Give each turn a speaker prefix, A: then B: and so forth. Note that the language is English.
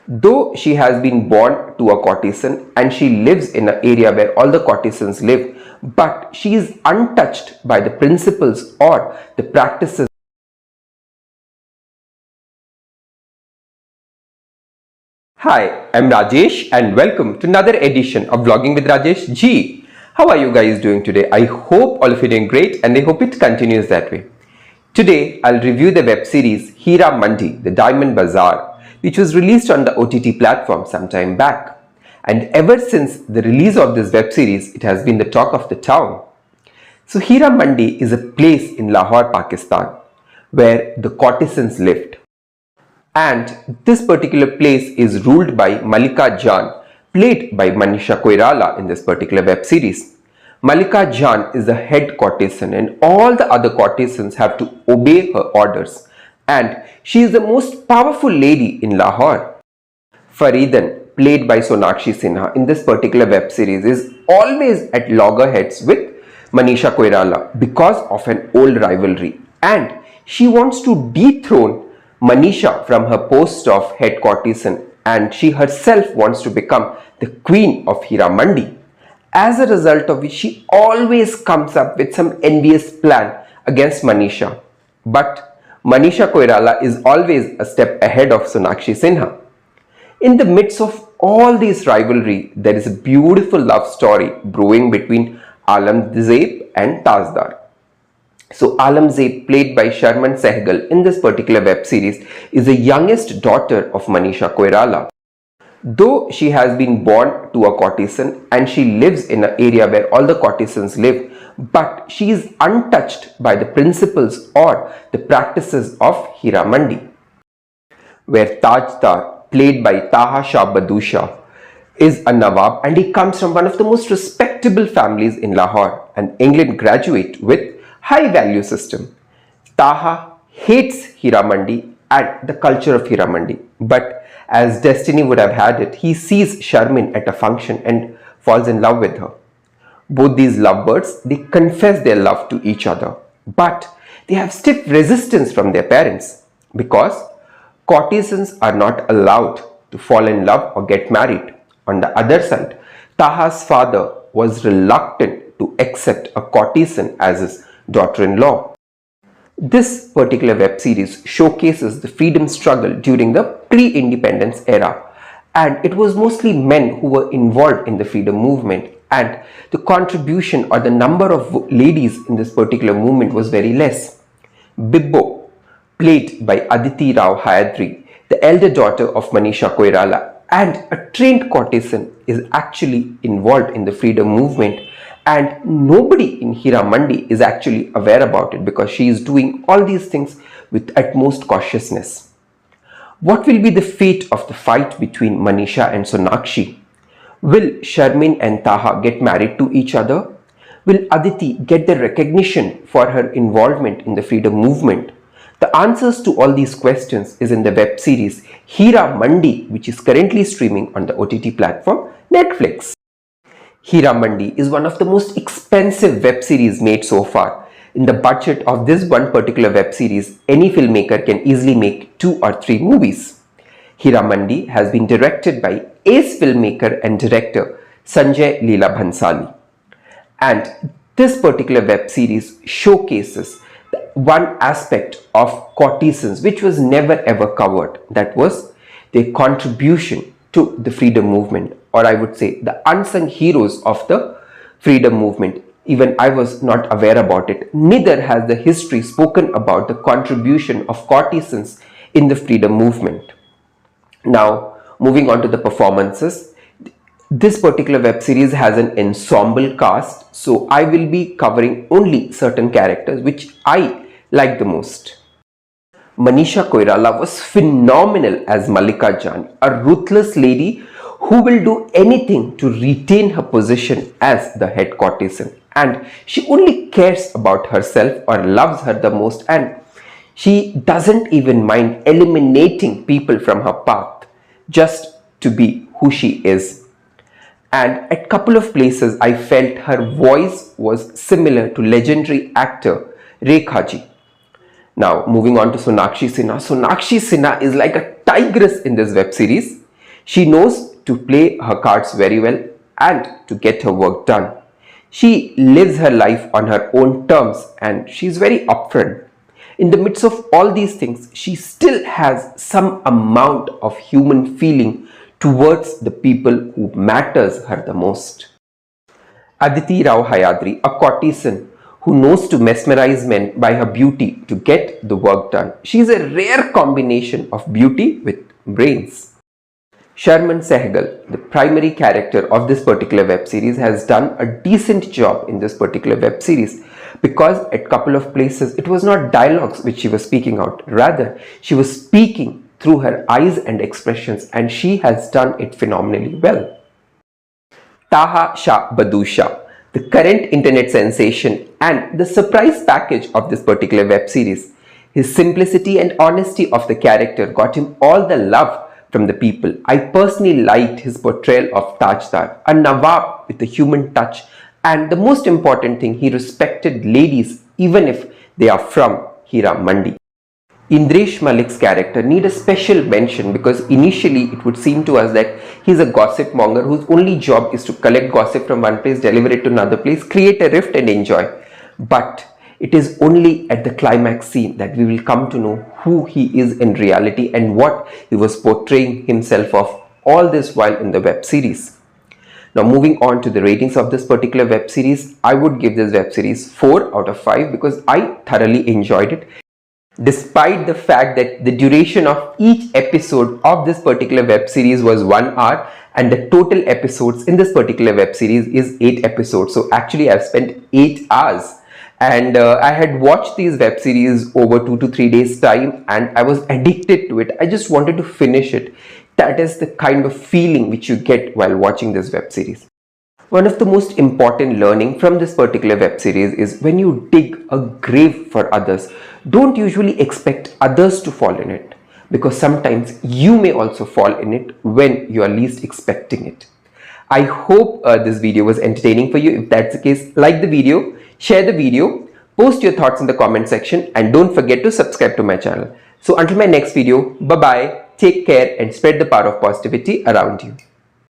A: Though she has been born to a courtesan and she lives in an area where all the courtesans live, but she is untouched by the principles or the practices. Hi, I'm Rajesh and welcome to another edition of Vlogging with Rajesh G. How are you guys doing today? I hope all of you are doing great and I hope it continues that way. Today, I'll review the web series Heeramandi, the Diamond Bazaar, which was released on the OTT platform some time back. And ever since the release of this web series, it has been the talk of the town. So Heeramandi is a place in Lahore, Pakistan, where the courtesans lived. And this particular place is ruled by Mallikajaan, played by Manisha Koirala in this particular web series. Mallikajaan is the head courtesan and all the other courtesans have to obey her orders, and she is the most powerful lady in Lahore. Faridan, played by Sonakshi Sinha in this particular web series, is always at loggerheads with Manisha Koirala because of an old rivalry, and she wants to dethrone Manisha from her post of head courtesan, and she herself wants to become the queen of Heeramandi. As a result of which, she always comes up with some envious plan against Manisha. But Manisha Koirala is always a step ahead of Sonakshi Sinha. In the midst of all this rivalry, there is a beautiful love story brewing between Alamzeeb and Tajdar. So Alamzeeb, played by Sharman Sehgal in this particular web series, is the youngest daughter of Manisha Koirala. Though she has been born to a courtesan and she lives in an area where all the courtesans live, but she is untouched by the principles or the practices of Heeramandi, where Tajdar, played by Taha Shah Badusha, is a Nawab and he comes from one of the most respectable families in Lahore, an England graduate with high value system. Taha hates Heeramandi and the culture of Heeramandi, but as destiny would have had it, he sees Sharmin at a function and falls in love with her. Both these lovebirds, they confess their love to each other, but they have stiff resistance from their parents because courtesans are not allowed to fall in love or get married. On the other side, Taha's father was reluctant to accept a courtesan as his daughter-in-law. This particular web series showcases the freedom struggle during the pre-independence era, and it was mostly men who were involved in the freedom movement, and the contribution or the number of ladies in this particular movement was very less. Bibbo, played by Aditi Rao Hayadri, the elder daughter of Manisha Koirala and a trained courtesan, is actually involved in the freedom movement, and nobody in Heeramandi is actually aware about it because she is doing all these things with utmost cautiousness. What will be the fate of the fight between Manisha and Sonakshi? Will Sharmin and Taha get married to each other? Will Aditi get the recognition for her involvement in the freedom movement? The answers to all these questions is in the web series Heeramandi, which is currently streaming on the OTT platform Netflix. Heeramandi is one of the most expensive web series made so far. In the budget of this one particular web series, any filmmaker can easily make 2 or 3 movies. Heeramandi has been directed by ace filmmaker and director Sanjay Leela Bhansali. And this particular web series showcases one aspect of courtesans which was never ever covered, that was their contribution to the freedom movement, or I would say the unsung heroes of the freedom movement. Even I was not aware about it. Neither has the history spoken about the contribution of courtesans in the freedom movement. Now, moving on to the performances. This particular web series has an ensemble cast, so I will be covering only certain characters which I like the most. Manisha Koirala was phenomenal as Mallikajaan, a ruthless lady who will do anything to retain her position as the head courtesan, and she only cares about herself or loves her the most, and she doesn't even mind eliminating people from her path just to be who she is. And at couple of places I felt her voice was similar to legendary actor Rekhaji. Now moving on to Sonakshi Sinha. Sonakshi Sinha is like a tigress in this web series. She knows to play her cards very well and to get her work done. She lives her life on her own terms and she's very upfront. In the midst of all these things, she still has some amount of human feeling towards the people who matters her the most. Aditi Rao Hayadri, a courtesan who knows to mesmerize men by her beauty to get the work done. She is a rare combination of beauty with brains. Sharman Sehgal, the primary character of this particular web series, has done a decent job in this particular web series because at a couple of places it was not dialogues which she was speaking out, rather she was speaking through her eyes and expressions, and she has done it phenomenally well. Taha Shah Badusha, the current internet sensation and the surprise package of this particular web series. His simplicity and honesty of the character got him all the love from the people. I personally liked his portrayal of Tajdar, a Nawab with a human touch, and the most important thing, he respected ladies even if they are from Heeramandi. Indresh Malik's character need a special mention because initially it would seem to us that he's a gossip monger whose only job is to collect gossip from one place, deliver it to another place, create a rift and enjoy. But it is only at the climax scene that we will come to know who he is in reality and what he was portraying himself of all this while in the web series. Now moving on to the ratings of this particular web series, I would give this web series 4 out of 5 because I thoroughly enjoyed it. Despite the fact that the duration of each episode of this particular web series was 1 hour and the total episodes in this particular web series is 8 episodes. So actually I've spent 8 hours and I had watched these web series over 2 to 3 days time and I was addicted to it. I just wanted to finish it. That is the kind of feeling which you get while watching this web series. One of the most important learning from this particular web series is when you dig a grave for others, don't usually expect others to fall in it because sometimes you may also fall in it when you are least expecting it. I hope this video was entertaining for you. If that's the case, like the video, share the video, post your thoughts in the comment section and don't forget to subscribe to my channel. So until my next video, bye bye, take care and spread the power of positivity around you.